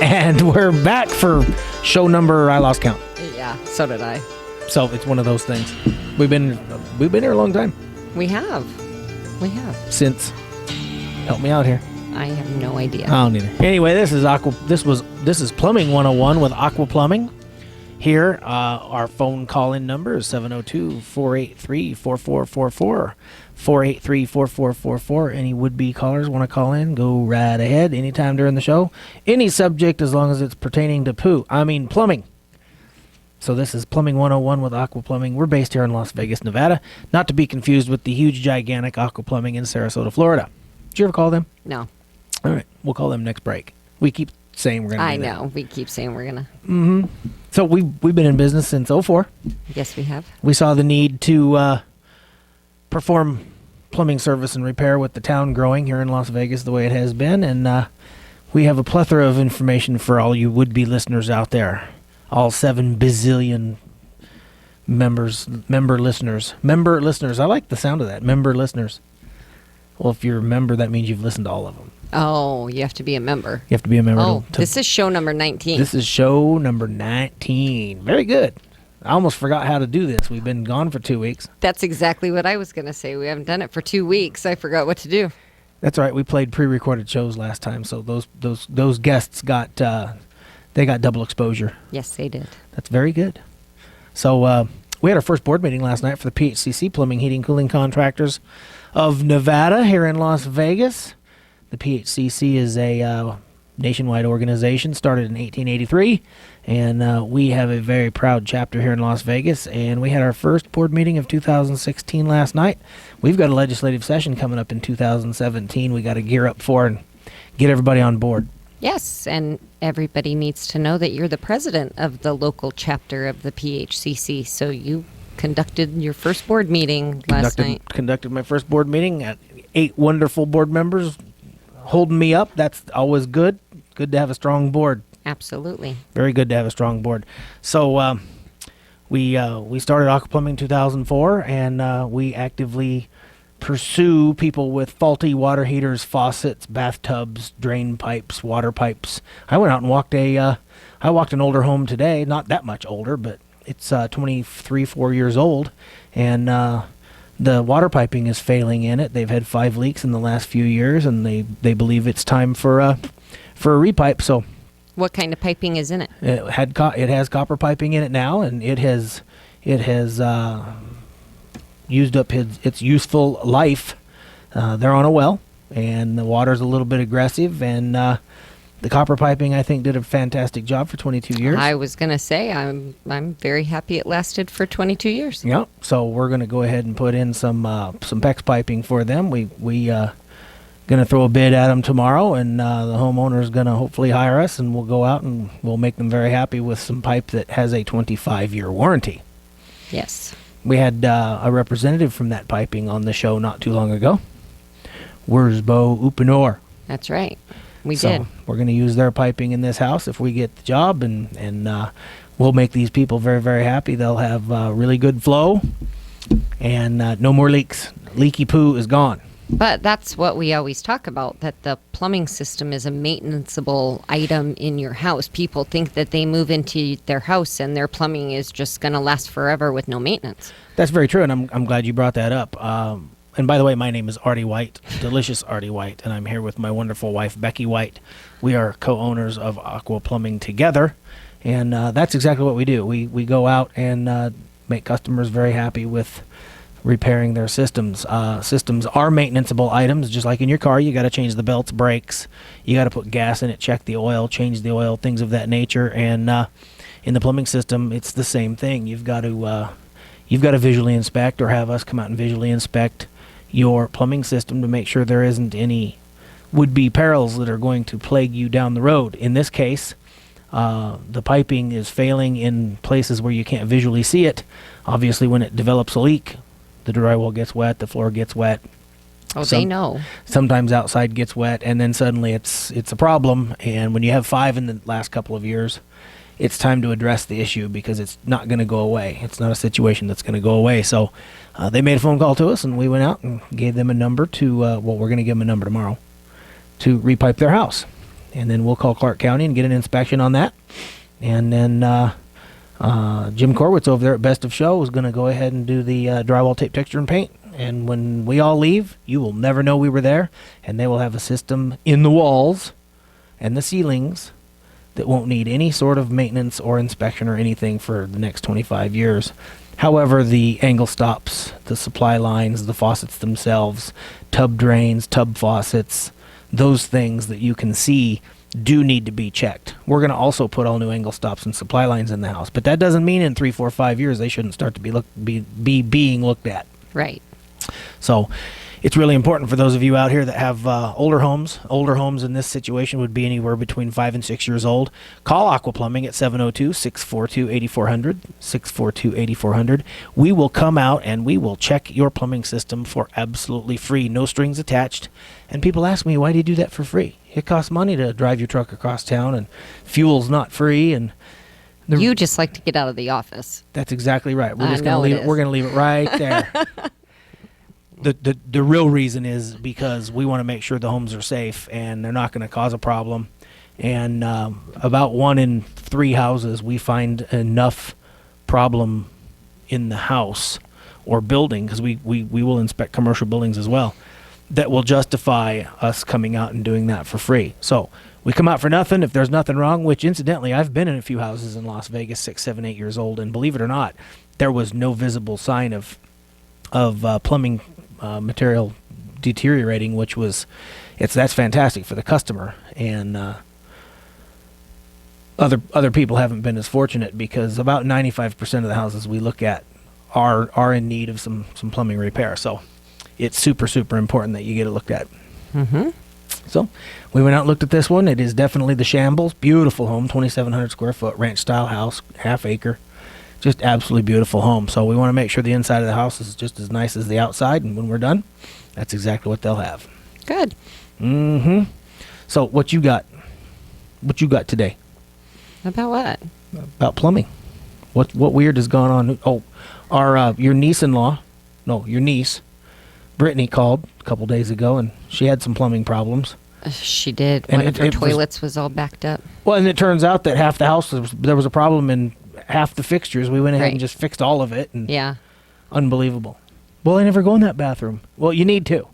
And we're back for show number, I lost count. Yeah, so did I. So it's one of those things. We've been here a long time. We have. Since, help me out here. I have no idea. I don't either. Anyway, this is Plumbing 101 with Aqua Plumbing. Here, our phone call-in number is 702-483-4444. 483-4444. Any would-be callers want to call in, go right ahead anytime during the show. Any subject as long as it's pertaining to plumbing. So this is Plumbing 101 with Aqua Plumbing. We're based here in Las Vegas, Nevada. Not to be confused with the huge, gigantic Aqua Plumbing in Sarasota, Florida. Did you ever call them? No. All right. We'll call them next break. We keep saying we're going to do that. I know. We keep saying we're going to. Mm-hmm. So we've been in business since 2004. Yes, we have. We saw the need to perform plumbing service and repair with the town growing here in Las Vegas the way it has been. And we have a plethora of information for all you would-be listeners out there. All 7 bazillion member listeners. I like the sound of that. Member listeners. Well, if you're a member, that means you've listened to all of them. Oh, you have to be a member. You have to be a member. Oh, this is show number 19. This is show number 19. Very good. I almost forgot how to do this. We've been gone for 2 weeks. That's exactly what I was going to say. We haven't done it for 2 weeks. I forgot what to do. That's all right. We played pre-recorded shows last time, so those guests got they got double exposure. Yes, they did. That's very good. So we had our first board meeting last night for the PHCC, Plumbing, Heating, Cooling Contractors of Nevada here in Las Vegas. The PHCC is a nationwide organization, started in 1883, and we have a very proud chapter here in Las Vegas, and we had our first board meeting of 2016 last night. We've got a legislative session coming up in 2017 we got to gear up for and get everybody on board. Yes, and everybody needs to know that you're the president of the local chapter of the PHCC, so you conducted your first board meeting last night. Conducted my first board meeting at 8 wonderful board members holding me up. That's always good. Good to have a strong board. Absolutely. Very good to have a strong board. So we started Aqua Plumbing in 2004, and we actively pursue people with faulty water heaters, faucets, bathtubs, drain pipes, water pipes. I went out and walked an older home today, not that much older, but it's 4 years old, and the water piping is failing in it. They've had 5 leaks in the last few years, and they believe it's time for a repipe. So, what kind of piping is in it? It has copper piping in it now, and it has used up its useful life. They're on a well, and the water's a little bit aggressive, and the copper piping, I think, did a fantastic job for 22 years. I was going to say, I'm very happy it lasted for 22 years. Yeah, so we're going to go ahead and put in some PEX piping for them. We going to throw a bid at them tomorrow, and the homeowner is going to hopefully hire us, and we'll go out and we'll make them very happy with some pipe that has a 25-year warranty. Yes. We had a representative from that piping on the show not too long ago. Wurzbo Upanor. That's right. We So did. we're going to use their piping in this house if we get the job, and we'll make these people very, very happy. They'll have really good flow and no more leaks. Leaky poo is gone. But that's what we always talk about, that the plumbing system is a maintenanceable item in your house. People think that they move into their house and their plumbing is just going to last forever with no maintenance. That's very true, and I'm glad you brought that up. And by the way, my name is Artie White, Delicious Artie White, and I'm here with my wonderful wife, Becky White. We are co-owners of Aqua Plumbing together, and that's exactly what we do. We go out and make customers very happy with repairing their systems. Systems are maintenanceable items, just like in your car. You got to change the belts, brakes. You got to put gas in it, check the oil, change the oil, things of that nature. And in the plumbing system, it's the same thing. You've got to visually inspect, or have us come out and visually inspect your plumbing system to make sure there isn't any would-be perils that are going to plague you down the road. In this case, the piping is failing in places where you can't visually see it. Obviously, when it develops a leak, the drywall gets wet, the floor gets wet. Oh, they know. Sometimes outside gets wet, and then suddenly it's a problem. And when you have 5 in the last couple of years, it's time to address the issue, because it's not going to go away. It's not a situation that's going to go away. So they made a phone call to us, and we went out and gave them a number to, we're going to give them a number tomorrow to repipe their house. and then we'll call Clark County and get an inspection on that. And then Jim Corwitz over there at Best of Show is going to go ahead and do the drywall, tape, texture, and paint. And when we all leave, you will never know we were there, and they will have a system in the walls and the ceilings that won't need any sort of maintenance or inspection or anything for the next 25 years. However, the angle stops, the supply lines, the faucets themselves, tub drains, tub faucets, those things that you can see do need to be checked. We're going to also put all new angle stops and supply lines in the house, but that doesn't mean in 3, 4, 5 years they shouldn't start to be being looked at. Right. So it's really important for those of you out here that have older homes. Older homes in this situation would be anywhere between 5 and 6 years old. Call Aqua Plumbing at 702-642-8400, 642-8400. We will come out and we will check your plumbing system for absolutely free, no strings attached. And people ask me, why do you do that for free? It costs money to drive your truck across town, and fuel's not free. And you just like to get out of the office. That's exactly right. We're I just going to leave it. We're going to leave it right there. The real reason is because we want to make sure the homes are safe and they're not going to cause a problem. And about 1 in 3 houses, we find enough problem in the house or building, because we will inspect commercial buildings as well, that will justify us coming out and doing that for free. So we come out for nothing if there's nothing wrong, which incidentally, I've been in a few houses in Las Vegas, 6, 7, 8 years old, and believe it or not, there was no visible sign of plumbing material deteriorating, which was that's fantastic for the customer. And other people haven't been as fortunate, because about 95% of the houses we look at are in need of some plumbing repair. So it's super, super important that you get it looked at. Mm-hmm. So we went out and looked at this one. It is definitely the Shambles. Beautiful home, 2,700 square foot ranch style house, half acre. Just absolutely beautiful home. So we want to make sure the inside of the house is just as nice as the outside, and when we're done, that's exactly what they'll have. Good. Mm-hmm. So what you got? What you got today? About what? About plumbing. What weird has gone on? Oh, your niece, Brittany, called a couple days ago, and she had some plumbing problems. She did. And One of her toilets was all backed up. Well, and it turns out that half the house, there was a problem in half the fixtures. We went ahead and just fixed all of it. And yeah. Unbelievable. Well, I never go in that bathroom. Well, you need to.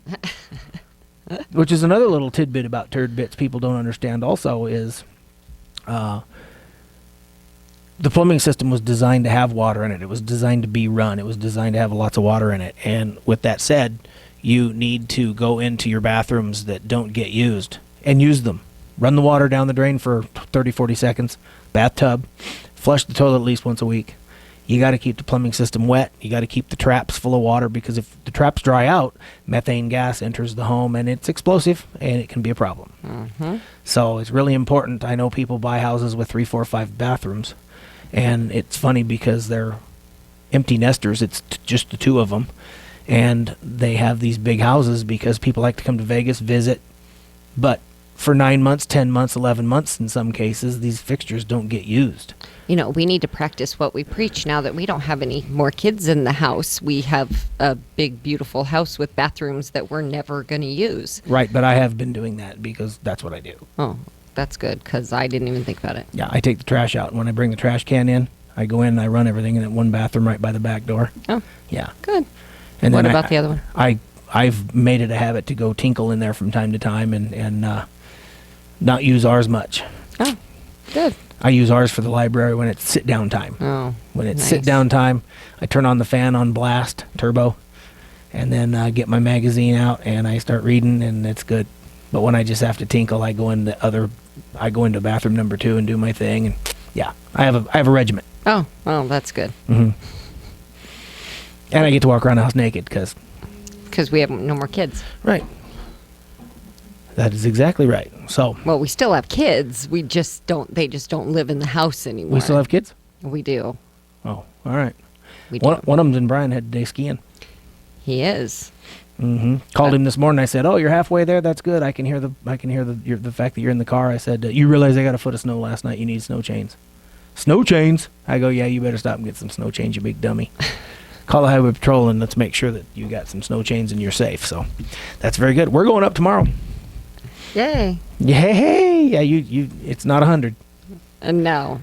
Which is another little tidbit about turd bits people don't understand also is the plumbing system was designed to have water in it. It was designed to be run. It was designed to have lots of water in it. And with that said, you need to go into your bathrooms that don't get used and use them. Run the water down the drain for 30, 40 seconds. Bathtub. Flush the toilet at least once a week. You got to keep the plumbing system wet. You got to keep the traps full of water, because if the traps dry out, methane gas enters the home, and it's explosive, and it can be a problem. Mm-hmm. So it's really important. I know people buy houses with 3, 4, 5 bathrooms, and it's funny because they're empty nesters. It's just the 2 of them, and they have these big houses because people like to come to Vegas, visit, but for 9 months, 10 months, 11 months in some cases, these fixtures don't get used. You know, we need to practice what we preach now that we don't have any more kids in the house. We have a big, beautiful house with bathrooms that we're never going to use. Right, but I have been doing that because that's what I do. Oh, that's good, because I didn't even think about it. Yeah, I take the trash out. When I bring the trash can in, I go in and I run everything in that one bathroom right by the back door. Oh, yeah. Good. And what then about the other one? I've made it a habit to go tinkle in there from time to time and not use ours much. Oh, good. I use ours for the library when it's sit-down time. Oh, when it's nice. sit-down time, I turn on the fan on blast, turbo, and then get my magazine out and I start reading, and it's good. But when I just have to tinkle, I go into bathroom number 2 and do my thing, and yeah, I have a regiment. Oh, well, that's good. Mm-hmm. And I get to walk around the house naked because we have no more kids. Right. That is exactly right. So. Well, we still have kids. They just don't live in the house anymore. We still have kids? We do. Oh, all right. We do. One of them's in Bryan head today skiing. He is. Mm-hmm. Called him this morning. I said, "Oh, you're halfway there. That's good. I can hear the fact that you're in the car." I said, "You realize I got a foot of snow last night. You need snow chains." Snow chains? I go, "Yeah, you better stop and get some snow chains, you big dummy." Call the highway patrol and let's make sure that you got some snow chains and you're safe. So that's very good. We're going up tomorrow. Yay. Yay! Yeah, you. It's not 100. No.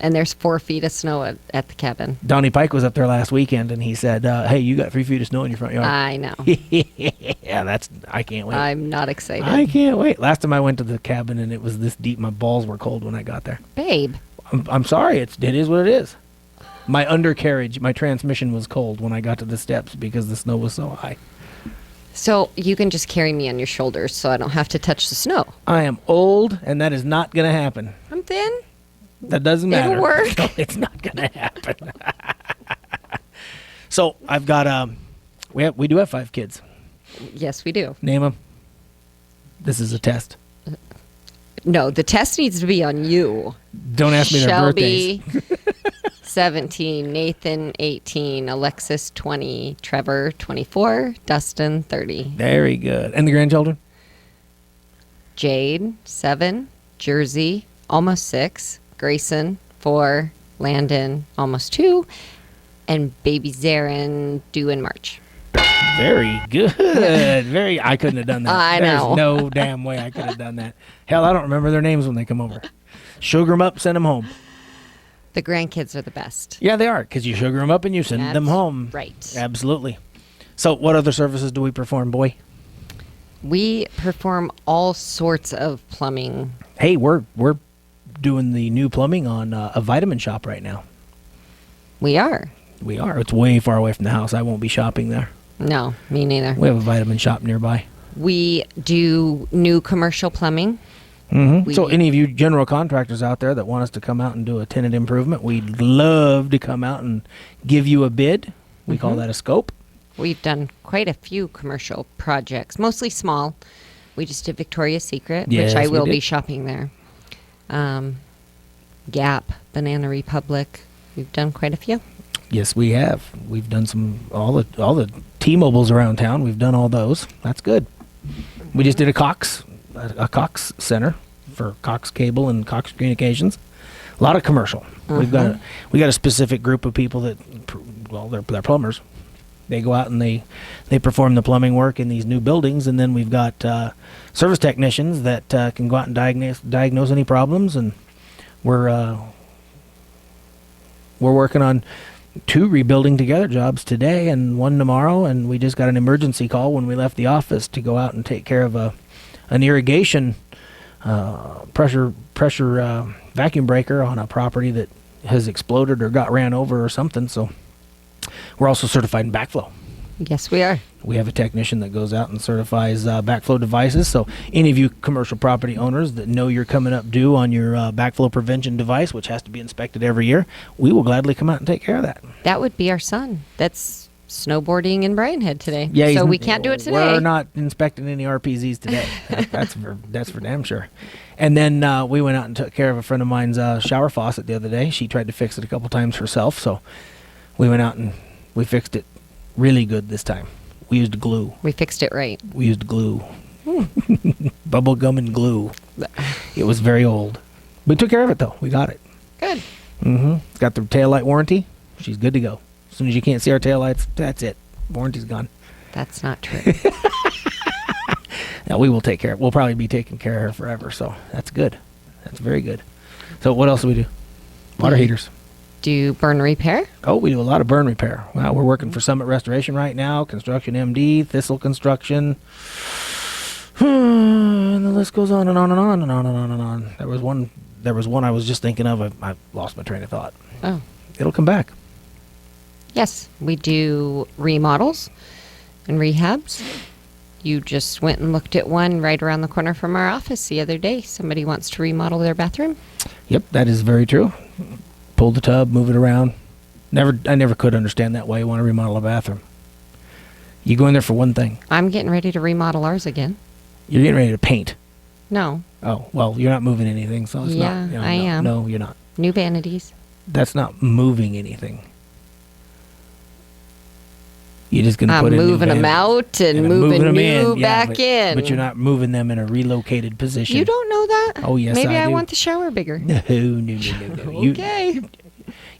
And there's 4 feet of snow at the cabin. Donnie Pike was up there last weekend, and he said, "Hey, you got 3 feet of snow in your front yard." I know. Yeah, I can't wait. I'm not excited. I can't wait. Last time I went to the cabin, and it was this deep. My balls were cold when I got there. Babe. I'm sorry. It is what it is. My undercarriage, my transmission was cold when I got to the steps because the snow was so high. So you can just carry me on your shoulders so I don't have to touch the snow. I am old, and that is not going to happen. I'm thin. That doesn't matter. It'll work. No, it's not going to happen. So I've got we do have 5 kids. Yes, we do. Name them. This is a test. No, the test needs to be on you. Don't ask me their Shelby, birthdays. 17, Nathan, 18, Alexis, 20, Trevor, 24, Dustin, 30. Very good. And the grandchildren? Jade, 7, Jersey, almost 6, Grayson, 4, Landon, almost 2, and baby Zarin due in March. Very good. I couldn't have done that. I know. There's no damn way I could have done that. Hell, I don't remember their names when they come over. Sugar them up, send them home. The grandkids are the best. Yeah, they are, because you sugar them up and you send them home. Right. Absolutely. So what other services do we perform, boy? We perform all sorts of plumbing. Hey, we're doing the new plumbing on a vitamin shop right now. We are. We are. It's way far away from the house. I won't be shopping there. No, me neither. We have a vitamin shop nearby. We do new commercial plumbing. Mm-hmm. So any of you general contractors out there that want us to come out and do a tenant improvement, we'd love to come out and give you a bid. We call that a scope. We've done quite a few commercial projects, mostly small. We just did Victoria's Secret, Yes, which I we will did. be shopping there. Gap, Banana Republic. We've done quite a few. Yes, we have. We've done all the T-Mobiles around town. We've done all those. That's good. We just did a Cox Center for Cox Cable and Cox Communications. A lot of commercial. We got a specific group of people that, well, they're plumbers. They go out and they perform the plumbing work in these new buildings, and then we've got service technicians that can go out and diagnose any problems. And we're working on 2 rebuilding together jobs today and 1 tomorrow, and we just got an emergency call when we left the office to go out and take care of an irrigation pressure vacuum breaker on a property that has exploded or got ran over or something. So we're also certified in backflow. Yes, we are. We have a technician that goes out and certifies backflow devices. So any of you commercial property owners that know you're coming up due on your backflow prevention device, which has to be inspected every year, we will gladly come out and take care of that. That would be our son. That's snowboarding in Bryan Head today. Yeah, so we can't do it today. We're not inspecting any RPZs today. That's for damn sure. And then we went out and took care of a friend of mine's shower faucet the other day. She tried to fix it a couple times herself, so we went out and we fixed it really good this time. We used glue. We fixed it right. We used glue. Bubble gum and glue. It was very old. We took care of it, though. We got it. Good. Mm-hmm. Got the taillight warranty. She's good to go. As soon as you can't see our taillights, that's it. Warranty's gone. That's not true. Now, we will take care of it. We'll probably be taking care of her forever, so that's good. That's very good. So what else do we do? Water heaters. Do burn repair? Oh, we do a lot of burn repair. Well, we're working for Summit Restoration right now, Construction MD, Thistle Construction. And the list goes on and on and on and on and on and on. There was one I was just thinking of. I lost my train of thought. Oh. It'll come back. Yes, we do remodels and rehabs. You just went and looked at one right around the corner from our office the other day. Somebody wants to remodel their bathroom. Yep, that is very true. Pull the tub, move it around. I never could understand that why you want to remodel a bathroom. You go in there for one thing. I'm getting ready to remodel ours again. You're getting ready to paint. No. Oh, well, you're not moving anything, so it's Yeah, not. You know, I am. No, you're not. New vanities. That's not moving anything. You're just going to I'm put in new moving them vanities. out and I'm moving them new in. Yeah, back in. But you're not moving them in a relocated position. You don't know that? Oh, yes, Maybe I I do. want the shower bigger. No. Okay.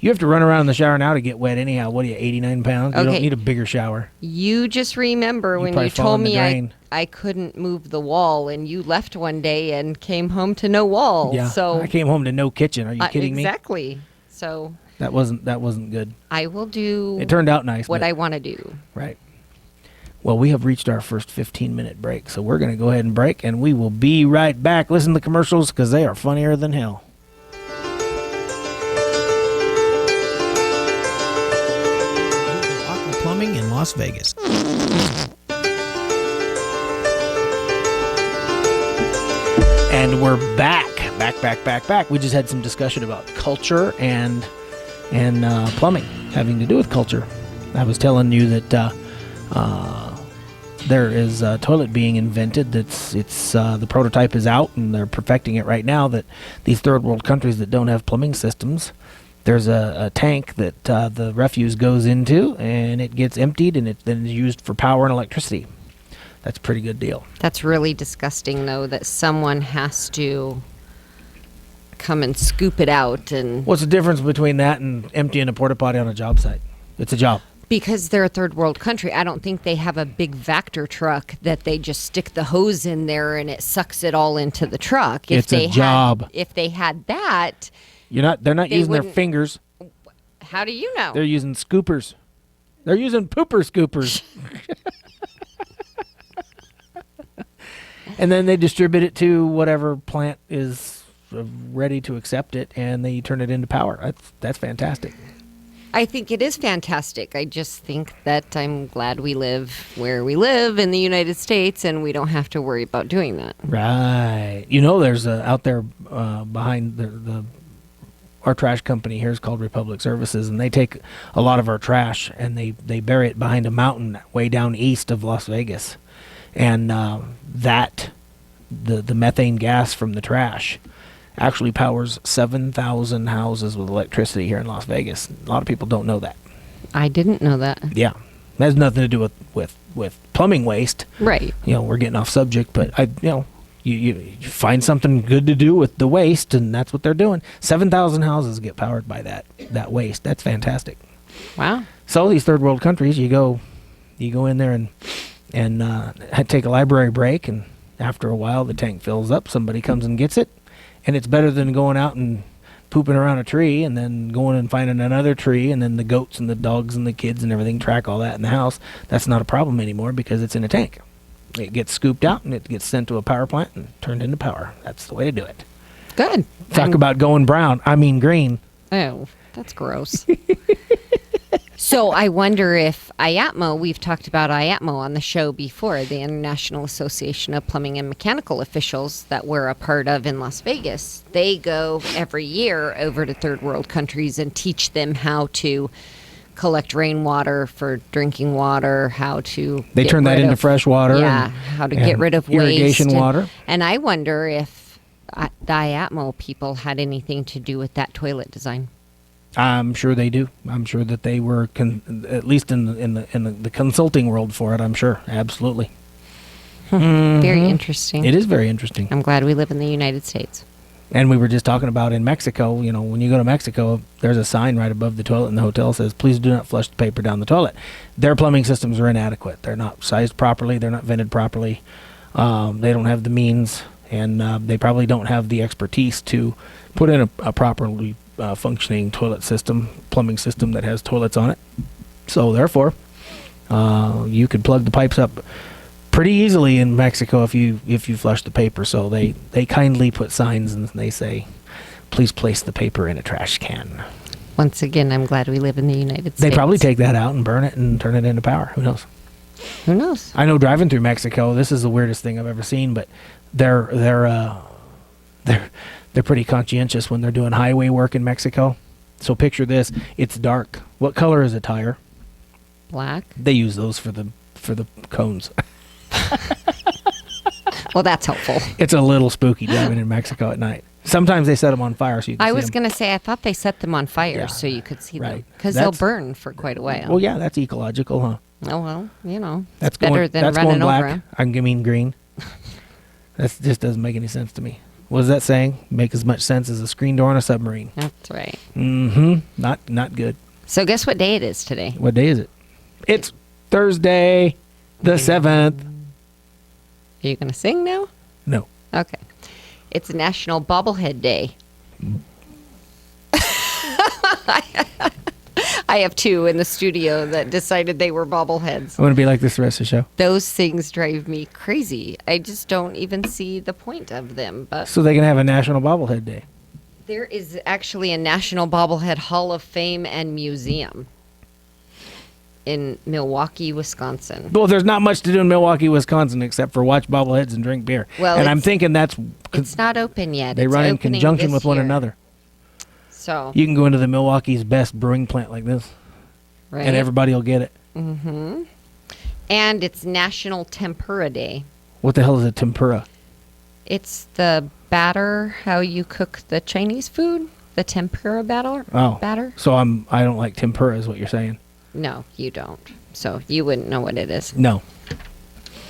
You have to run around in the shower now to get wet anyhow. What are you, 89 pounds? You Okay. don't need a bigger shower. You just remember when probably you fall told in the me drain. I couldn't move the wall, and you left one day and came home to no wall. Yeah. So I came home to no kitchen. Are you kidding me? exactly. So That wasn't good. I will do It turned out nice. what but- I want to do. Right. Well, we have reached our first 15-minute break, so we're going to go ahead and break, and we will be right back. Listen to the commercials because they are funnier than hell. Aqua Plumbing in Las Vegas. And we're back. Back. We just had some discussion about culture and plumbing having to do with culture. I was telling you that there is a toilet being invented. The prototype is out, and they're perfecting it right now. That these third world countries that don't have plumbing systems, there's a tank that the refuse goes into, and it gets emptied, and it then is used for power and electricity. That's a pretty good deal. That's really disgusting, though, that someone has to come and scoop it out, and What's the difference between that and emptying a porta potty on a job site? It's a job. because they're a third world country, I don't think they have a big Vector truck that they just stick the hose in there and it sucks it all into the truck. It's a job. If they had that, They're not They using their wouldn't- fingers. how do you know? They're using scoopers. They're using pooper scoopers. And then they distribute it to whatever plant is ready to accept it, and they turn it into power. That's fantastic. I think it is fantastic. I just think that I'm glad we live where we live in the United States and we don't have to worry about doing that. Right. You know, there's out there behind our trash company here is called Republic Services, and they take a lot of our trash and they bury it behind a mountain way down east of Las Vegas. And the methane gas from the trash actually powers 7,000 houses with electricity here in Las Vegas. A lot of people don't know that. I didn't know that. Yeah. It has nothing to do with plumbing waste. Right. You know, we're getting off subject, but you find something good to do with the waste, and that's what they're doing. 7,000 houses get powered by that waste. That's fantastic. Wow. So these third world countries, you go in there and take a library break, and after a while the tank fills up. Somebody comes and gets it, and it's better than going out and pooping around a tree and then going and finding another tree, and then the goats and the dogs and the kids and everything track all that in the house. That's not a problem anymore because it's in a tank. It gets scooped out and it gets sent to a power plant and turned into power. That's the way to do it. Good. Talk about going brown. I mean green. Oh, that's gross. So I wonder if IATMO, we've talked about IATMO on the show before, the International Association of Plumbing and Mechanical Officials that we're a part of in Las Vegas. They go every year over to third world countries and teach them how to collect rainwater for drinking water, how to They get turn that rid into of- fresh water. Yeah, and- how to and get rid of irrigation waste. water. And I wonder if the IATMO people had anything to do with that toilet design. I'm sure they do. I'm sure that they were at least in the consulting world for it. I'm sure, absolutely. Very interesting. It is very interesting. I'm glad we live in the United States. And we were just talking about in Mexico. You know, when you go to Mexico, there's a sign right above the toilet in the hotel says, "Please do not flush the paper down the toilet." Their plumbing systems are inadequate. They're not sized properly. They're not vented properly. They don't have the means, and they probably don't have the expertise to put in a properly functioning toilet system, plumbing system that has toilets on it. So therefore, you could plug the pipes up pretty easily in Mexico if you flush the paper. So they kindly put signs and they say, "Please place the paper in a trash can." Once again, I'm glad we live in the United States. They probably take that out and burn it and turn it into power. Who knows? Who knows? I know driving through Mexico, this is the weirdest thing I've ever seen, but they're pretty conscientious when they're doing highway work in Mexico. So picture this: it's dark. What color is a tire? Black. They use those for the cones. Well, that's helpful. It's a little spooky driving in Mexico at night. Sometimes they set them on fire so you can I see was 'em. going to say, I thought they set them on fire Yeah. so you could see them. Right. Because they'll That's- burn for quite a while. Well, yeah, that's ecological, huh? Oh, well, you know. That's it's better going. than That's running going black. over 'em. I mean green. That just doesn't make any sense to me. What is that saying? Make as much sense as a screen door on a submarine. That's right. Mm-hmm. Not good. So guess what day it is today? What day is it? It's Thursday, the 7th. Are you going to sing now? No. Okay. It's National Bobblehead Day. I have two in the studio that decided they were bobbleheads. I'm going to be like this the rest of the show. Those things drive me crazy. I just don't even see the point of them. But So they can have a National Bobblehead Day. there is actually a National Bobblehead Hall of Fame and Museum in Milwaukee, Wisconsin. Well, there's not much to do in Milwaukee, Wisconsin, except for watch bobbleheads and drink beer. Well, and I'm it's- thinking that's It's not open yet. they It's run in opening conjunction this with one year. another. So, You can go into the Milwaukee's best brewing plant like this, right? and everybody will get it. And it's National Tempura Day. What the hell is a tempura? It's the batter, how you cook the Chinese food, the tempura batter. Oh, Batter? So I don't like tempura, is what you're saying? No, you don't. So you wouldn't know what it is. No,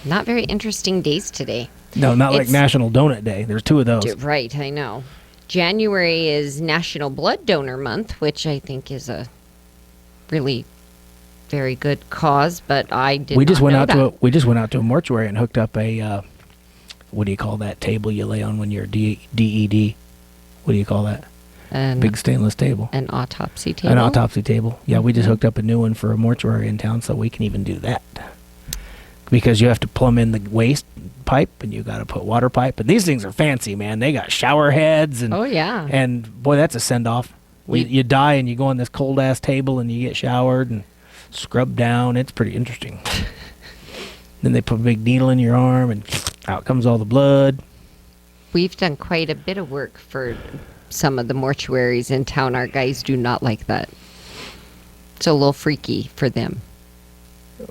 Not very interesting days today. no, not like It's- National Donut Day. There's two of those. Right, I know. January is National Blood Donor Month, which I think is a really very good cause, but I did We just not went know out that. to a mortuary and hooked up a what do you call that table you lay on when you're DED? What do you call that? Big stainless table. An autopsy table. An autopsy table. Yeah, we just hooked up a new one for a mortuary in town, so we can even do that. Because you have to plumb in the waste pipe, and you got to put water pipe. And these things are fancy, man. They got shower heads, and Oh, yeah. and boy, that's a send off. You die, and you go on this cold ass table, and you get showered and scrubbed down. It's pretty interesting. Then they put a big needle in your arm, and out comes all the blood. We've done quite a bit of work for some of the mortuaries in town. Our guys do not like that. It's a little freaky for them.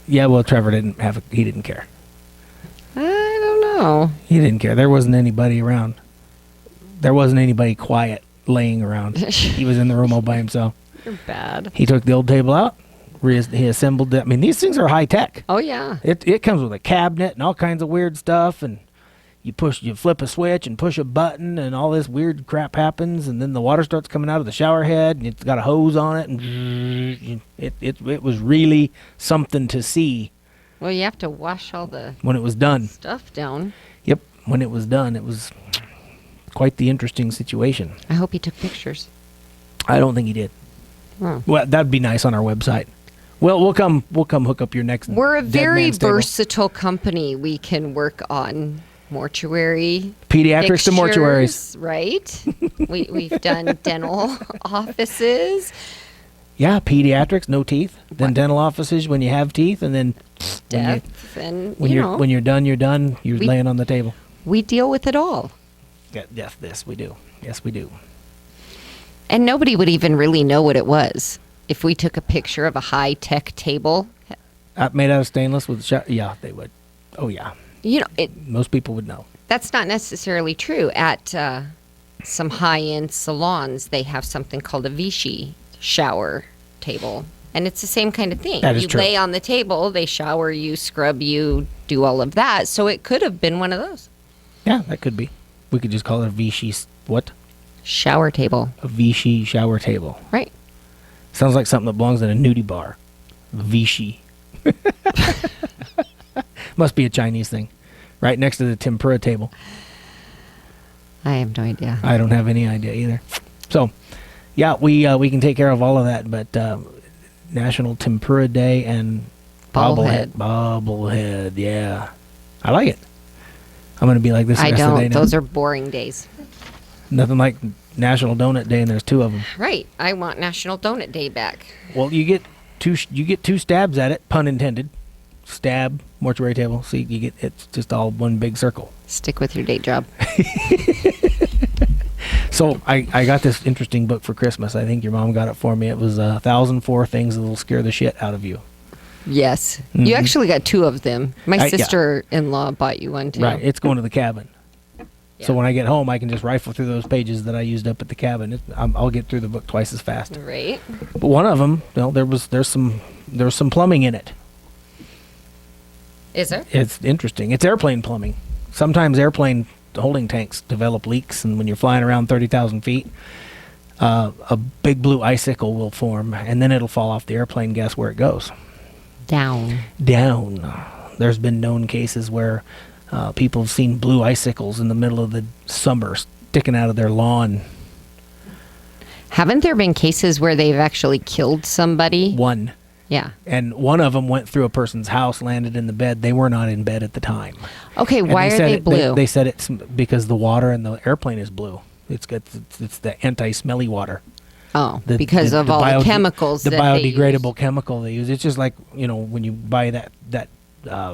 Yeah, well, Trevor he didn't care. I don't know. He didn't care. There wasn't anybody around. There wasn't anybody quiet laying around. He was in the room all by himself. You're bad. He took the old table out. He assembled it. I mean, these things are high tech. Oh, yeah. It comes with a cabinet and all kinds of weird stuff, and you flip a switch and push a button, and all this weird crap happens, and then the water starts coming out of the shower head, and it's got a hose on it, and it was really something to see Well, you have to wash all the when it was done. stuff down. Yep, when it was done, it was quite the interesting situation. I hope he took pictures. I don't think he did. Oh. Well, that'd be nice on our website. Well, we'll come hook up your next. We're a Dead very Man's Table. versatile company. We can work on mortuary Pediatrics to mortuaries. fixtures, right? We've done dental offices, Yeah, pediatrics, no teeth. Then dental offices when you have teeth, and then death, and when you you're know, when you're done, you're done. You're We- laying on the table. we deal with it all. Yes, we do. Yes, we do. And nobody would even really know what it was if we took a picture of a high-tech table. Made out of stainless with yeah, they would. Oh yeah, You know, most people would know. that's not necessarily true. At some high-end salons, they have something called a Vichy shower table. And it's the same kind of thing. That is you true. lay on the table, they shower you, scrub you, do all of that. So it could have been one of those. Yeah, that could be. We could just call it a Vichy. What? Shower table. A Vichy shower table. Right. Sounds like something that belongs in a nudie bar. Vichy. Must be a Chinese thing. Right next to the tempura table. I have no idea. I don't have any idea either. So, yeah, we can take care of all of that. But National Tempura Day and Bobblehead. Bobblehead, yeah. I like it. I'm going to be like this the I rest of the day don't. now. Those are boring days. Nothing like National Donut Day, and there's two of them. Right. I want National Donut Day back. Well, you get two stabs at it, pun intended. Stab, mortuary table. See, it's just all one big circle. Stick with your day job. So I got this interesting book for Christmas. I think your mom got it for me. It was 1,004 Things That'll Scare the Shit Out of You. Yes. Mhm. You actually got two of them. My Yeah. sister-in-law bought you one, too. Right, it's going to the cabin. So Yeah. when I get home, I can just rifle through those pages that I used up at the cabin. I'll get through the book twice as fast. Right. But one of them, there's some plumbing in it. Is there? It's interesting. It's airplane plumbing. Sometimes airplane holding tanks develop leaks, and when you're flying around 30,000 feet, a big blue icicle will form, and then it'll fall off the airplane. Guess where it goes? Down. There's been known cases where people have seen blue icicles in the middle of the summer sticking out of their lawn. Haven't there been cases where they've actually killed somebody? One. Yeah. And one of them went through a person's house, landed in the bed. They were not in bed at the time. Okay, And why are they blue? They said it's because the water in the airplane is blue. It's the anti-smelly water. Oh, because of all the chemicals the that they biodegradable use. chemical they use. It's just like, when you buy that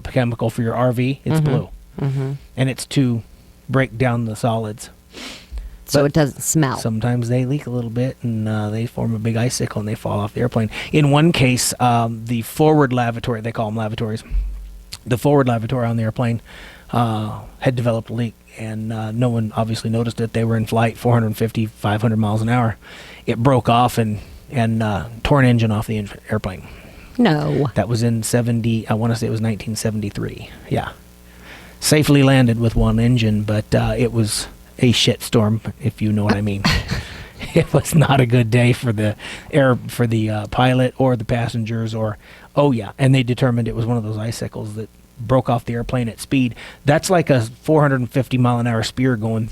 chemical for your RV, it's blue. Mm-hmm. And it's to break down the solids. So But it doesn't smell. Sometimes they leak a little bit, and they form a big icicle, and they fall off the airplane. In one case, the forward lavatory, they call them lavatories, the forward lavatory on the airplane had developed a leak, and no one obviously noticed it. They were in flight 450, 500 miles an hour. It broke off and tore an engine off the airplane. No. That was in I want to say it was 1973. Yeah. Safely landed with one engine, but it was a shitstorm, if you know what I mean. It was not a good day for the pilot or the passengers, and they determined it was one of those icicles that broke off the airplane at speed. That's like a 450 mile an hour spear going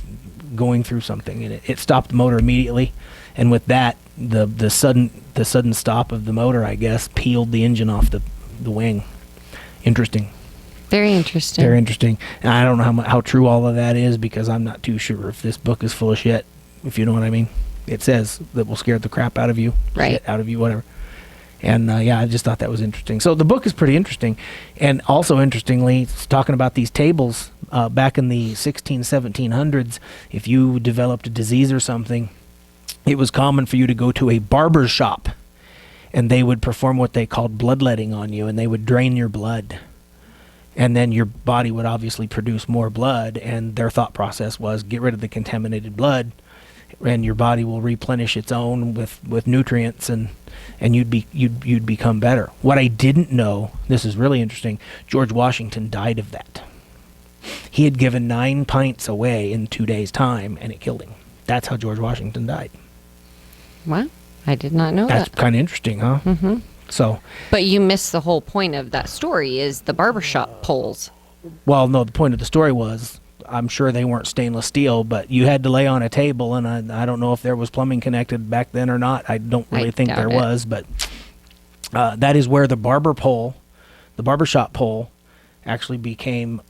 through something, and it stopped the motor immediately. And with that, the sudden stop of the motor, I guess, peeled the engine off the wing. Interesting. Very interesting. Very interesting. And I don't know how true all of that is, because I'm not too sure if this book is full of shit, if you know what I mean. It says that will scare the crap out of you, right? Shit out of you, whatever. And I just thought that was interesting. So the book is pretty interesting. And also interestingly, it's talking about these tables back in the 1700s. If you developed a disease or something, it was common for you to go to a barber's shop, and they would perform what they called bloodletting on you, and they would drain your blood. And then your body would obviously produce more blood, and their thought process was get rid of the contaminated blood, and your body will replenish its own with nutrients, and you'd become better. What I didn't know, this is really interesting, George Washington died of that. He had given 9 pints away in 2 days' time, and it killed him. That's how George Washington died. What? I did not know That's that. kind of interesting, huh? Mm-hmm. So, but you missed the whole point of that story is the barbershop poles. well, no, the point of the story was, I'm sure they weren't stainless steel, but you had to lay on a table, and I don't know if there was plumbing connected back then or not. I don't really think there was, but that is where the barbershop pole actually became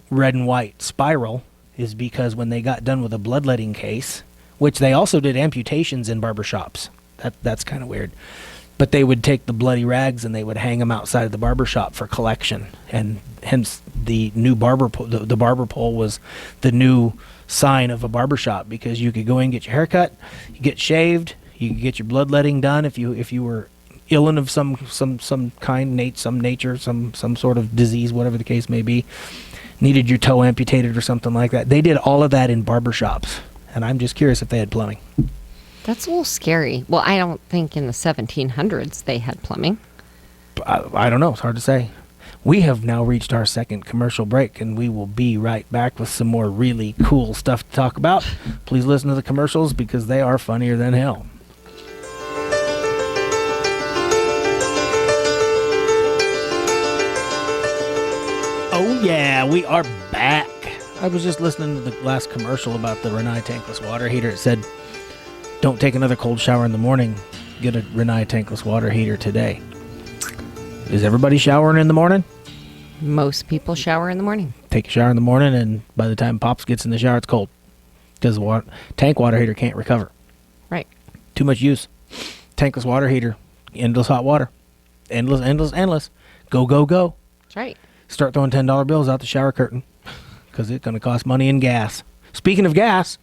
red and white spiral, is because when they got done with a bloodletting case, which they also did amputations in barbershops. That's kind of weird. But they would take the bloody rags and they would hang them outside of the barbershop for collection. And hence the new barber pole was the new sign of a barbershop, because you could go in and get your hair cut, you get shaved, you could get your bloodletting done if you were ill of some kind, some sort of disease, whatever the case may be, needed your toe amputated or something like that. They did all of that in barbershops. And I'm just curious if they had plumbing. That's a little scary. Well, I don't think in the 1700s they had plumbing. I don't know. It's hard to say. We have now reached our second commercial break, and we will be right back with some more really cool stuff to talk about. Please listen to the commercials, because they are funnier than hell. Oh, yeah, we are back. I was just listening to the last commercial about the Rinnai tankless water heater. It said, don't take another cold shower in the morning. Get a Rinnai tankless water heater today. Is everybody showering in the morning? Most people shower in the morning. Take a shower in the morning, and by the time Pops gets in the shower, it's cold. Because the tank water heater can't recover. Right. Too much use. Tankless water heater. Endless hot water. Endless. Go, go, go. That's right. Start throwing $10 bills out the shower curtain, because it's going to cost money in gas. Speaking of gas,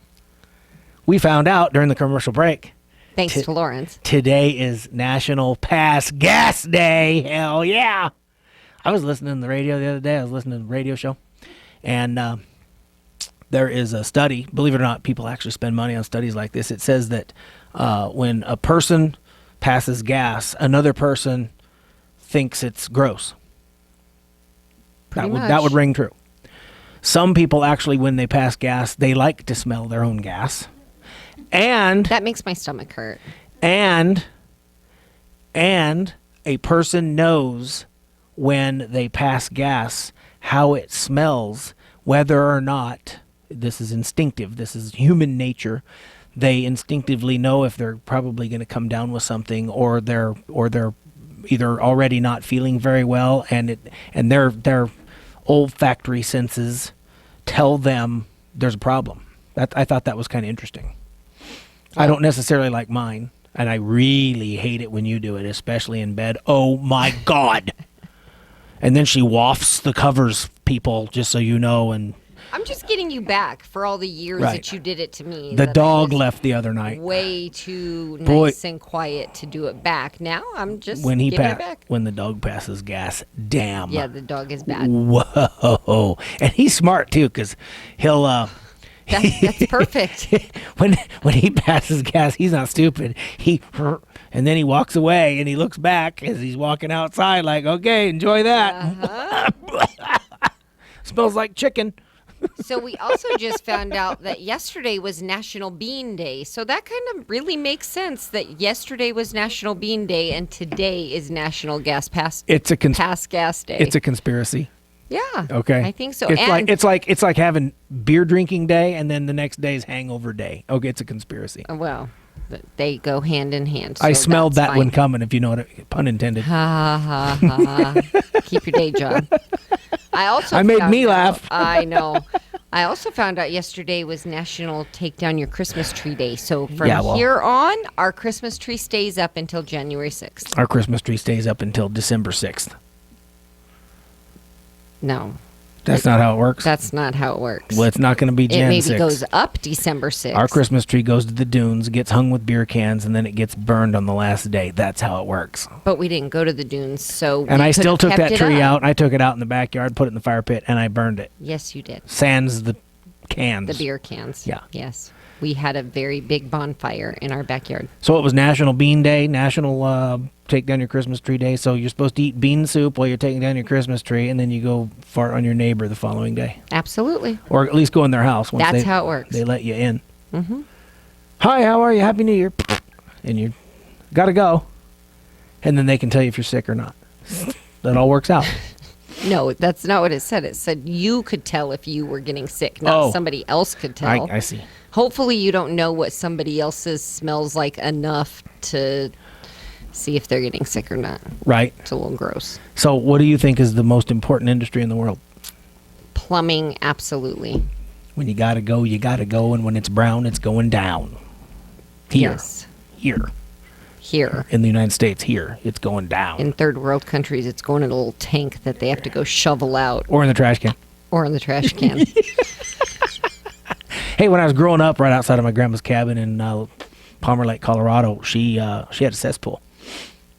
we found out during the commercial break. Thanks to Lawrence. Today is National Pass Gas Day. Hell yeah. I was listening to the radio the other day. I was listening to the radio show. And there is a study. Believe it or not, people actually spend money on studies like this. It says that when a person passes gas, another person thinks it's gross. That would ring true. Some people actually, when they pass gas, they like to smell their own gas. And That makes my stomach hurt. and a person knows when they pass gas how it smells, whether or not, this is instinctive, this is human nature. They instinctively know if they're probably going to come down with something, or they're either already not feeling very well, and their olfactory senses tell them there's a problem. I thought that was kind of interesting. I don't necessarily like mine, and I really hate it when you do it, especially in bed. Oh my God. And then she wafts the covers, people, just so you know. And I'm just getting you back for all the years Right. that you did it to me. the that I dog was left the other night. way too Boy. nice and quiet to do it back. Now I'm just When giving it back. when the dog passes gas, damn. Yeah, the dog is bad. Whoa. And he's smart too, because he'll That's perfect. when he passes gas, he's not stupid. And then he walks away and he looks back as he's walking outside, like, okay, enjoy that. Smells like chicken. So we also just found out that yesterday was National Bean Day. So that kind of really makes sense that yesterday was National Bean Day and today is National Gas Pass Pass Gas Day. It's a conspiracy. Yeah. Okay. I think so. It's And it's like having beer drinking day and then the next day is hangover day. Okay, it's a conspiracy. well, they go hand in hand. I so smelled that's that one fine. coming, if you know what pun intended. Ha ha ha. Keep your day job. I made found me out- laugh. I know. I also found out yesterday was National Take Down Your Christmas Tree Day. So from Yeah, well- here on, our Christmas tree stays up until January 6th. Our Christmas tree stays up until December 6th. No, That's not how it works. that's not how it works. Well, it's not going to be it Jan maybe 6th. goes up December 6th. Our Christmas tree goes to the dunes, gets hung with beer cans, and then it gets burned on the last day. That's how it works. But we didn't go to the dunes, so And we I could still have took kept that it tree up. out. I took it out in the backyard, put it in the fire pit, and I burned it. Yes, you did. Sans the cans. The beer cans. Yeah. Yes. We had a very big bonfire in our backyard. So it was National Bean Day, National Take Down Your Christmas Tree Day. So you're supposed to eat bean soup while you're taking down your Christmas tree, and then you go fart on your neighbor the following day. Absolutely. Or at least go in their house. Once That's how it works. They let you in. Mm-hmm. Hi, how are you? Happy New Year. And you got to go. And then they can tell you if you're sick or not. That all works out. No, that's not what it said. It said you could tell if you were getting sick, not somebody else could tell. I see. Hopefully you don't know what somebody else's smells like enough to see if they're getting sick or not. Right. It's a little gross. So what do you think is the most important industry in the world? Plumbing, absolutely. When you got to go, you got to go. And when it's brown, it's going down. Here. Yes. Here. Here. In the United States, here. It's going down. In third world countries, it's going in a little tank that they have to go shovel out Or in the trash can. or in the trash can. Hey, when I was growing up right outside of my grandma's cabin in Palmer Lake, Colorado, she had a cesspool.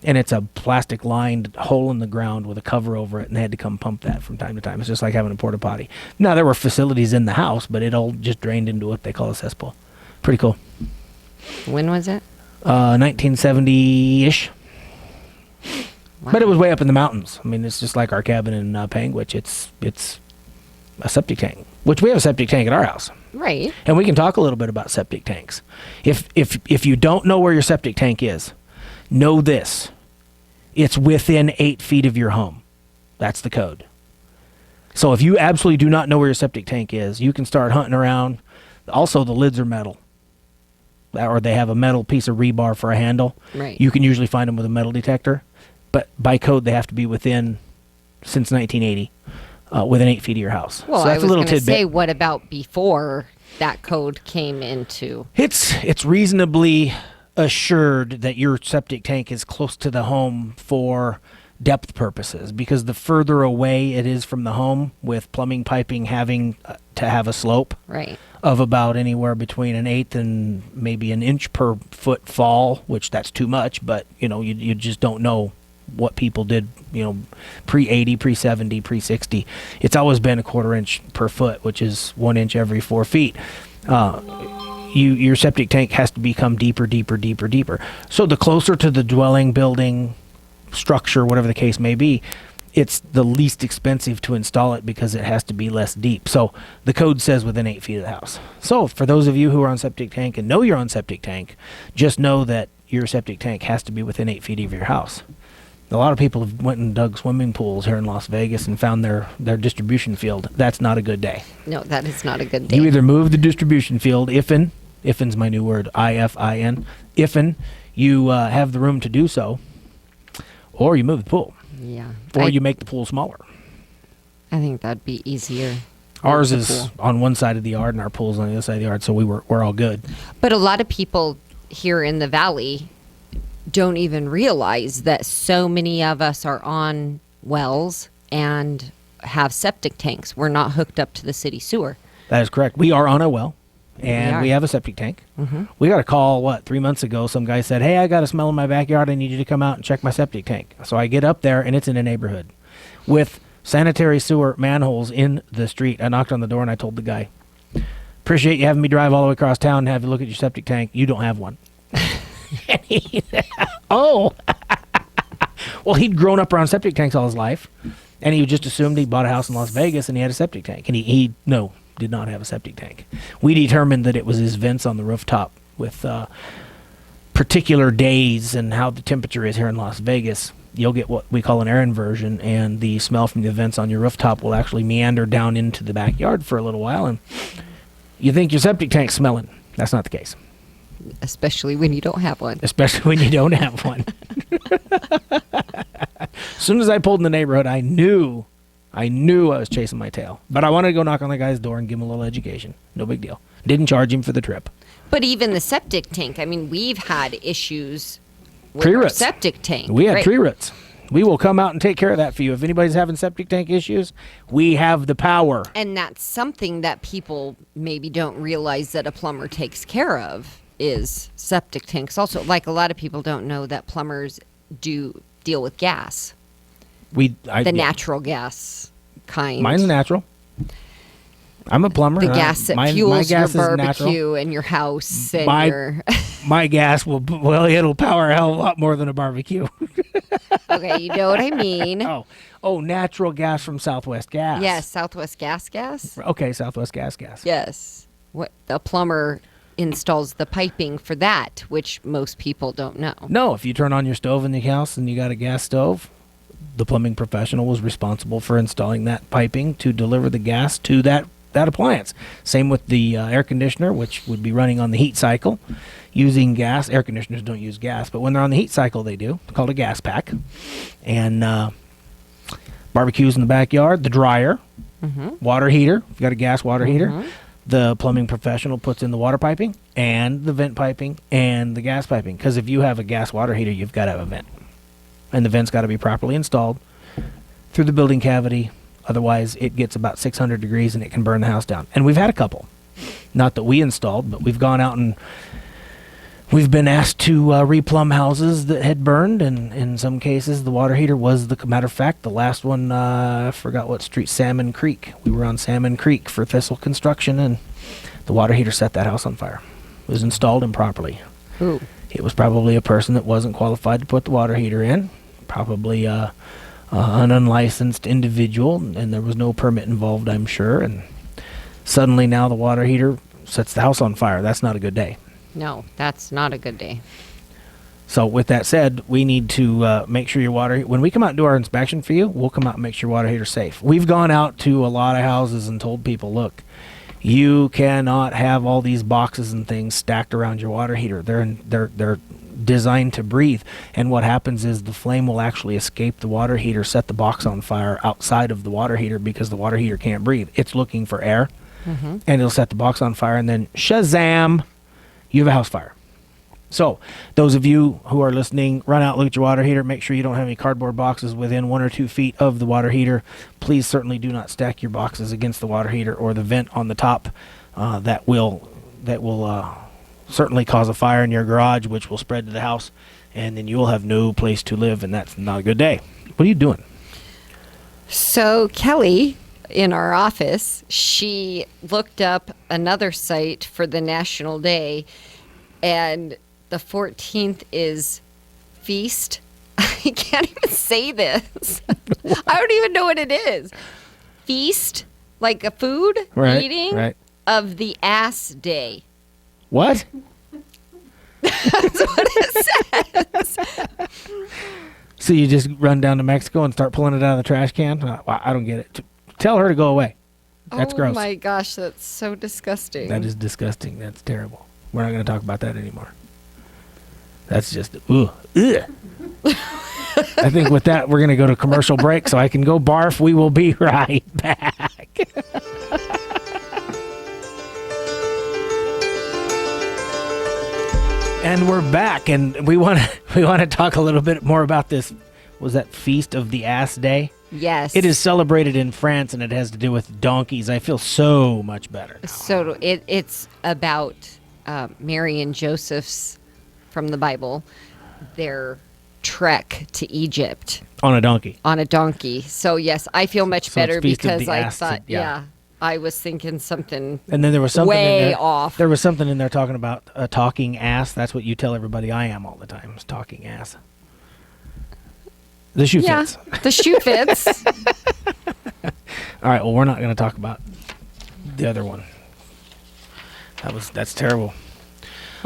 And it's a plastic lined hole in the ground with a cover over it, and they had to come pump that from time to time. It's just like having a porta potty. Now, there were facilities in the house, but it all just drained into what they call a cesspool. Pretty cool. When was it? 1970-ish. Wow. But it was way up in the mountains. I mean, it's just like our cabin in Panguitch. It's a septic tank, which we have a septic tank at our house. Right. And we can talk a little bit about septic tanks. If you don't know where your septic tank is, know this. It's within 8 feet of your home. That's the code. So if you absolutely do not know where your septic tank is, you can start hunting around. Also, the lids are metal. Or they have a metal piece of rebar for a handle. Right. You can usually find them with a metal detector. But by code, they have to be within, since 1980, within 8 feet of your house. Well, so that's I was a little going to tidbit. say, what about before that code came into? It's reasonably assured that your septic tank is close to the home for depth purposes, because the further away it is from the home, with plumbing piping having to have a slope Right. of about anywhere between an eighth and maybe an inch per foot fall, which that's too much, but you just don't know what people did, pre-80, pre-70, pre-60. It's always been a 1/4 inch per foot, which is 1 inch every 4 feet. Your septic tank has to become deeper, deeper, deeper, deeper. So the closer to the dwelling, building, structure, whatever the case may be, it's the least expensive to install it because it has to be less deep. So the code says within 8 feet of the house. So for those of you who are on septic tank and know you're on septic tank, just know that your septic tank has to be within 8 feet of your house. A lot of people have went and dug swimming pools here in Las Vegas and found their distribution field. That's not a good day. No, that is not a good day. You either move the distribution field, iffin's my new word, IFIN, ifin, you have the room to do so, or you move the pool. Yeah. Or you make the pool smaller. I think that'd be easier. Ours is on one side of the yard and our pool's on the other side of the yard, so we're all good. But a lot of people here in the valley don't even realize that so many of us are on wells and have septic tanks. We're not hooked up to the city sewer. That is correct. We are on a well, and we have a septic tank. Mm-hmm. We got a call, 3 months ago, some guy said, hey, I got a smell in my backyard. I need you to come out and check my septic tank. So I get up there, and it's in a neighborhood with sanitary sewer manholes in the street. I knocked on the door, and I told the guy, appreciate you having me drive all the way across town and have you look at your septic tank. You don't have one. And he, oh. Well, he'd grown up around septic tanks all his life, and he just assumed he bought a house in Las Vegas and he had a septic tank. And he did not have a septic tank. We determined that it was his vents on the rooftop with particular days and how the temperature is here in Las Vegas. You'll get what we call an air inversion, and the smell from the vents on your rooftop will actually meander down into the backyard for a little while, and you think your septic tank's smelling. That's not the case. Especially when you don't have one. Especially when you don't have one. As soon as I pulled in the neighborhood, I knew I was chasing my tail. But I wanted to go knock on the guy's door and give him a little education. No big deal. Didn't charge him for the trip. But even the septic tank, I mean, we've had issues with our septic tank. We had tree roots. We will come out and take care of that for you. If anybody's having septic tank issues, we have the power. And that's something that people maybe don't realize that a plumber takes care of. Is septic tanks. Also, like a lot of people don't know that plumbers do deal with gas. The natural gas kind. Mine's natural. I'm a plumber. The gas that fuels your barbecue and your house and my gas it'll power a hell of a lot more than a barbecue. Okay, you know what I mean. Oh, natural gas from Southwest Gas. Yes, Southwest Gas. Okay, Southwest Gas. Yes. What the plumber installs the piping for that, which most people don't know. No, if you turn on your stove in the house and you got a gas stove, the plumbing professional was responsible for installing that piping to deliver the gas to that appliance. Same with the air conditioner, which would be running on the heat cycle using gas. Air conditioners don't use gas, but when they're on the heat cycle, they do. It's called a gas pack. And barbecues in the backyard, the dryer, water heater. If you got a gas water heater, the plumbing professional puts in the water piping and the vent piping and the gas piping. Because if you have a gas water heater, you've got to have a vent. And the vent's got to be properly installed through the building cavity. Otherwise, it gets about 600 degrees and it can burn the house down. And we've had a couple. Not that we installed, but we've gone out and we've been asked to replumb houses that had burned. And in some cases, the water heater was matter of fact, the last one, I forgot what street, Salmon Creek. We were on Salmon Creek for Thistle Construction, and the water heater set that house on fire. It was installed improperly. Ooh. It was probably a person that wasn't qualified to put the water heater in. Probably an unlicensed individual, and there was no permit involved, I'm sure. And suddenly now the water heater sets the house on fire. That's not a good day. No, that's not a good day. So with that said, we need to make sure your water, when we come out and do our inspection for you, we'll come out and make sure your water heater's safe. We've gone out to a lot of houses and told people, look, you cannot have all these boxes and things stacked around your water heater. They're designed to breathe. And what happens is the flame will actually escape the water heater, set the box on fire outside of the water heater because the water heater can't breathe. It's looking for air, and it'll set the box on fire, and then shazam, you have a house fire. So those of you who are listening, run out, look at your water heater. Make sure you don't have any cardboard boxes within 1 or 2 feet of the water heater. Please certainly do not stack your boxes against the water heater or the vent on the top. That will certainly cause a fire in your garage, which will spread to the house, and then you will have no place to live, and that's not a good day. What are you doing? So Kelly, in our office, she looked up another site for the National Day, and the 14th is Feast. I can't even say this. I don't even know what it is. Feast, like a food eating Right. of the ass day. What? That's what it says. So you just run down to Mexico and start pulling it out of the trash can? I don't get it. Tell her to go away. That's gross. Oh my gosh, that's so disgusting. That is disgusting. That's terrible. We're not going to talk about that anymore. That's just, ugh. I think with that, we're going to go to commercial break so I can go barf. We will be right back. And we're back, and we want to talk a little bit more about this. Was that Feast of the Ass Day? Yes. It is celebrated in France, and it has to do with donkeys. I feel so much better now. So it's about Mary and Joseph's, from the Bible, their trek to Egypt. On a donkey. On a donkey. So, yes, I feel much So better it's Feast of because the I Ass, thought, yeah. I was thinking something And then there was something in way there. off. There was something in there talking about a talking ass. That's what you tell everybody I am all the time, is talking ass. The shoe fits. The shoe fits. All right, well, we're not going to talk about the other one. That's terrible.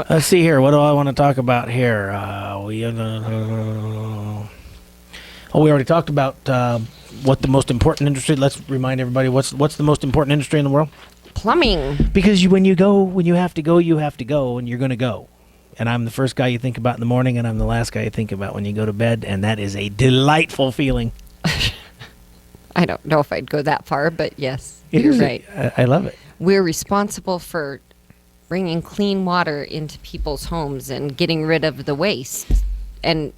Let's see here. What do I want to talk about here? We already talked about what the most important industry. Let's remind everybody what's the most important industry in the world. Plumbing. Because when you have to go, and you're going to go. And I'm the first guy you think about in the morning, and I'm the last guy you think about when you go to bed, and that is a delightful feeling. I don't know if I'd go that far, but yes, It you're is. right. I love it. We're responsible for bringing clean water into people's homes and getting rid of the waste. And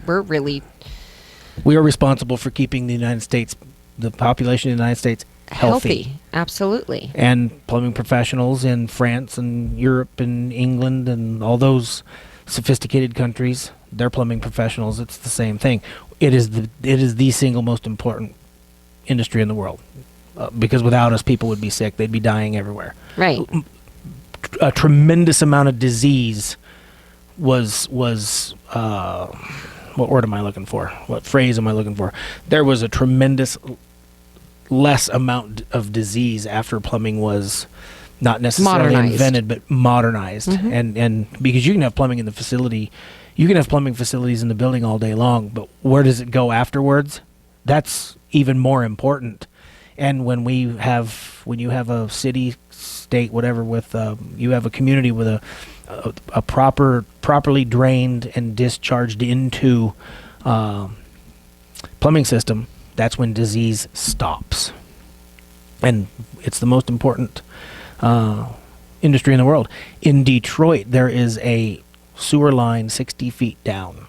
We are responsible for keeping the population of the United States healthy. Absolutely. And plumbing professionals in France and Europe and England and all those sophisticated countries, they're plumbing professionals. It's the same thing. It is the single most important industry in the world. Because without us, people would be sick. They'd be dying everywhere. Right. A tremendous amount of disease was what word am I looking for? What phrase am I looking for? There was a tremendous less amount of disease after plumbing was not necessarily invented, but modernized. Mm-hmm. And because you can have plumbing in the facility, you can have plumbing facilities in the building all day long, but where does it go afterwards? That's even more important. And when you have a city, state, whatever, with you have a community with a properly drained and discharged into plumbing system, that's when disease stops. And it's the most important industry in the world. In Detroit, there is a sewer line 60 feet down.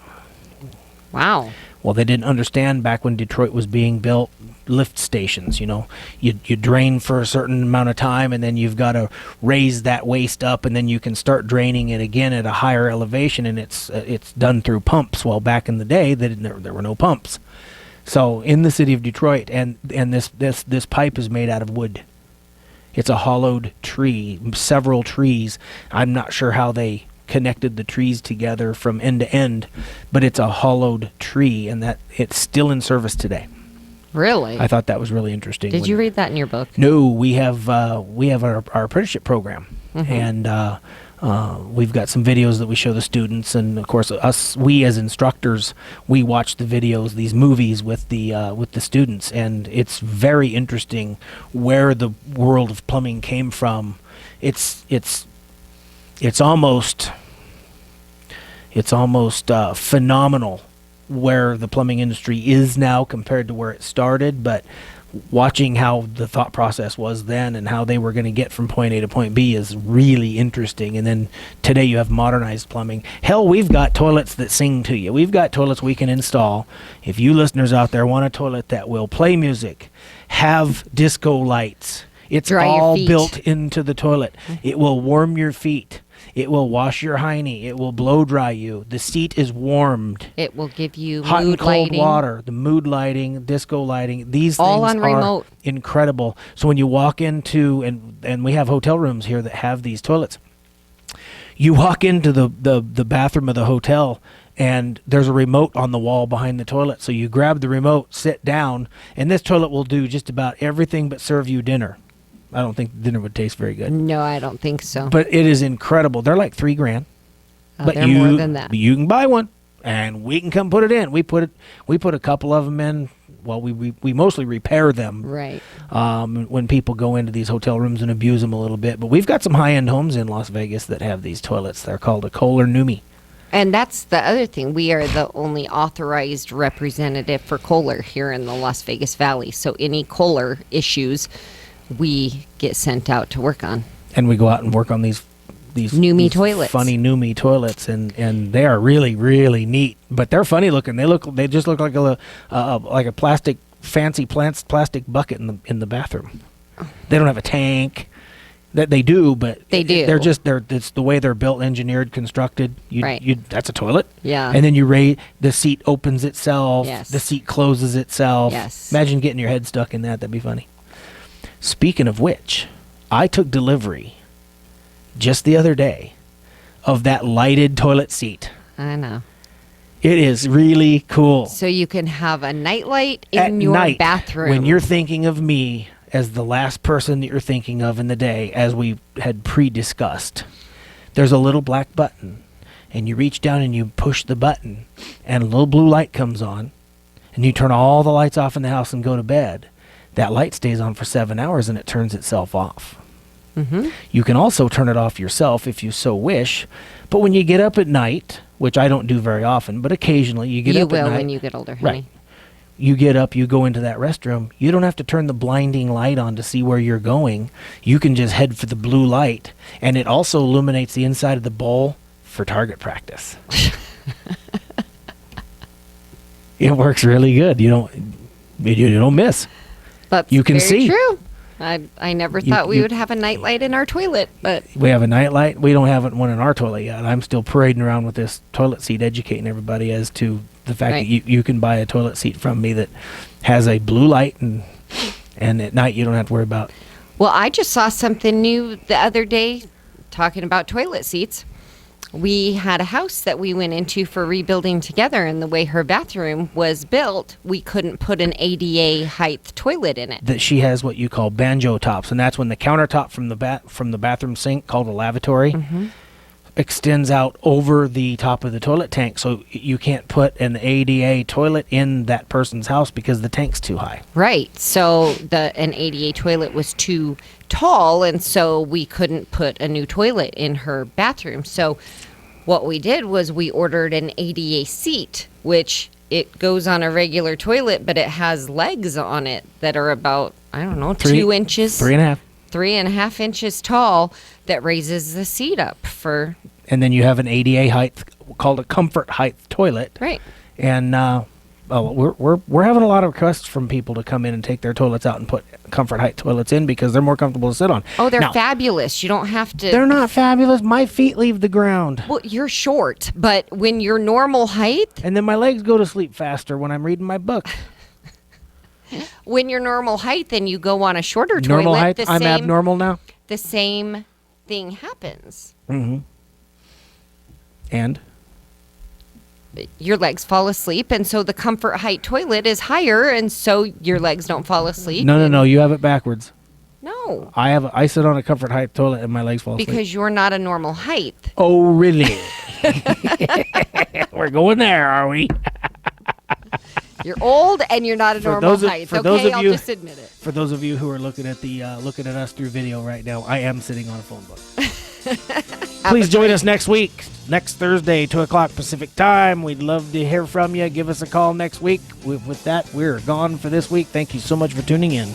Wow. Well, they didn't understand back when Detroit was being built, lift stations, you drain for a certain amount of time, and then you've got to raise that waste up, and then you can start draining it again at a higher elevation, and it's done through pumps. Well, back in the day, there were no pumps. So in the city of Detroit, and this pipe is made out of wood. It's a hollowed tree, several trees. I'm not sure how they connected the trees together from end to end, but it's a hollowed tree, and that it's still in service today. Really? I thought that was really interesting. Did you read that in your book? No, we have our apprenticeship program, Mm-hmm. and we've got some videos that we show the students, and of course we as instructors, we watch the videos, these movies with the students, and it's very interesting where the world of plumbing came from. It's almost phenomenal where the plumbing industry is now compared to where it started, but watching how the thought process was then and how they were going to get from point A to point B is really interesting. And then today you have modernized plumbing. Hell, we've got toilets that sing to you. We've got toilets we can install. If you listeners out there want a toilet that will play music, have disco lights, it's Dry your all feet. built into the toilet. It will warm your feet. It will wash your hiney. It will blow dry you. The seat is warmed. It will give you Hot mood and cold lighting. water, the mood lighting, disco lighting. These All things on are remote. incredible. So when you walk into, and we have hotel rooms here that have these toilets. You walk into the bathroom of the hotel, and there's a remote on the wall behind the toilet. So you grab the remote, sit down, and this toilet will do just about everything but serve you dinner. I don't think dinner would taste very good. No, I don't think so. But it is incredible. They're like $3,000. But they're more than that. You can buy one, and we can come put it in. We put a couple of them in. Well, we mostly repair them. Right. When people go into these hotel rooms and abuse them a little bit. But we've got some high-end homes in Las Vegas that have these toilets. They're called a Kohler Numi. And that's the other thing. We are the only authorized representative for Kohler here in the Las Vegas Valley. So any Kohler issues, we get sent out to work on. And we go out and work on these Numi toilets. Funny Numi toilets, and they are really, really neat. But they're funny looking. They just look like a fancy plastic bucket in the bathroom. They don't have a tank. That they do, but they do. It's the way they're built, engineered, constructed. Right. That's a toilet. Yeah. And then the seat opens itself. Yes. The seat closes itself. Yes. Imagine getting your head stuck in that. That'd be funny. Speaking of which, I took delivery just the other day of that lighted toilet seat. I know. It is really cool. So you can have a nightlight in At your night, bathroom. when you're thinking of me as the last person that you're thinking of in the day, as we had pre-discussed, there's a little black button, and you reach down and you push the button, and a little blue light comes on, and you turn all the lights off in the house and go to bed. That light stays on for 7 hours, and it turns itself off. Mm-hmm. You can also turn it off yourself if you so wish, but when you get up at night, which I don't do very often, but occasionally you get up at night. You will when you get older, honey. Right. You get up, you go into that restroom. You don't have to turn the blinding light on to see where you're going. You can just head for the blue light, and it also illuminates the inside of the bowl for target practice. It works really good. You don't miss. That's You can very see. true. I never thought we would have a nightlight in our toilet, but We have a nightlight. We don't have one in our toilet yet. I'm still parading around with this toilet seat, educating everybody as to the fact Right. that you can buy a toilet seat from me that has a blue light, and at night you don't have to worry about. well, I just saw something new the other day talking about toilet seats. We had a house that we went into for rebuilding together, and the way her bathroom was built, we couldn't put an ADA height toilet in it. That she has what you call banjo tops, and that's when the countertop from the bathroom sink, called a lavatory, extends out over the top of the toilet tank. So you can't put an ADA toilet in that person's house because the tank's too high. Right. So an ADA toilet was too tall, and so we couldn't put a new toilet in her bathroom. So what we did was we ordered an ADA seat, which it goes on a regular toilet, but it has legs on it that are about, I don't know, 2 inches. 3.5. 3.5 inches tall, that raises the seat up for. And then you have an ADA height called a comfort height toilet. Right. And we're having a lot of requests from people to come in and take their toilets out and put comfort height toilets in because they're more comfortable to sit on. Oh, they're Now, fabulous. You don't have to. They're not fabulous. My feet leave the ground. Well, you're short, but when you're normal height, And then my legs go to sleep faster when I'm reading my book. when you're normal height, then you go on a shorter Normal toilet. height? I'm abnormal now? The same thing happens. Mm-hmm. And? Your legs fall asleep, and so the comfort height toilet is higher, and so your legs don't fall asleep. No. You have it backwards. No, I sit on a comfort height toilet and my legs fall asleep. because you're not a normal height. Oh, really? We're going there, are we? You're old, and you're not a normal height. Okay, I'll just admit it. For those of you who are looking at us through video right now, I am sitting on a phone book. Please join us next week, next Thursday, 2 o'clock Pacific time. We'd love to hear from you. Give us a call next week. With that, we're gone for this week. Thank you so much for tuning in.